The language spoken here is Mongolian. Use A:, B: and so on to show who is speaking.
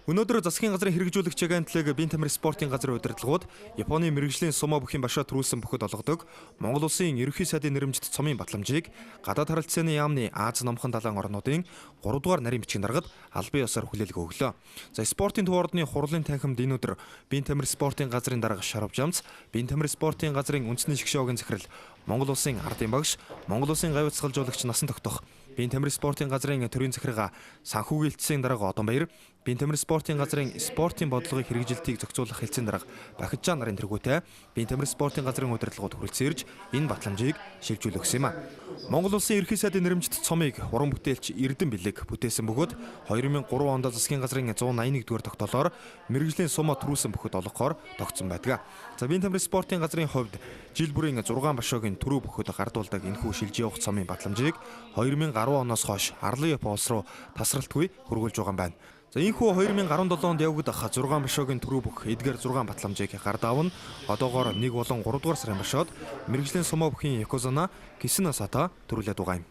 A: Өнөөдөр засгийн газрын хэрэгжүүлэгч агентлаг Бие тамирын спортын газрын удирдлагууд Японы мэрэгжлийн сумо бүхийн башаа төрүүлсэн бүхэд олгодог Монгол Улсын ерөнхий сайдын нэрэмжит цомын батламжийг гадаад харилцааны яамны Аз номхон далайн орнуудын 3 дугаар нарийн бичгийн даргад албан ёсоор хүлээлт өглөө. За спортын төв ордны хурлын танхимд энэ өдөр Бие тамирын спортын газрын дарга Шарав Жамц, Бие тамирын спортын газрын үндэсний шгшөөгийн захирал Монгол Улсын ардын багш, Монгол Улсын гавь уцгалжуулагч Насан тогтох, Бие тамирын спортын газрын төрийн захиргаа санхүүгийн дарга Одон Баяр, Бие тамирын спортын газрын спортын бодлогыг хэрэгжилтийг зохицуулах хэлтсийн дарга Бахиджан нарын тэргүүтэй Бие тамирын спортын газрын удирдлагууд хүрэлцэн ирж энэ батламжийг шилжүүлэх юм а. Монгол Улсын ерөнхий сайдын нэрэмжит цомыг уран бүтээлч Эрдэнэ Бэлэг бүтээсэн бөгөөд 2003 онд засгийн газрын 181-р тогтоолоор мэрэгжлийн сумо төрүүлсэн бүхэд олгохоор тогтсон байдаг. За Бие тамирын спортын газрын хувьд жил бүрийн 6 башаагийн төрөө бүхэд гардуулдаг энэхүү шилж явах цомын батламжийг 2010 оноос хойш Арлан Япон улс руу тасралтгүй хөргүүлж байгаа юм байна. За энэхүү 2017 онд явагдах 6 башаагийн төрөө бүх эдгээр 6 батламжийг гард авна. Одоогоор 1 болон 3 дугаар сарын башаад мэрэгжлийн сумо бүхийн Якозана Кисина Сата төрүүлээд байгаа юм.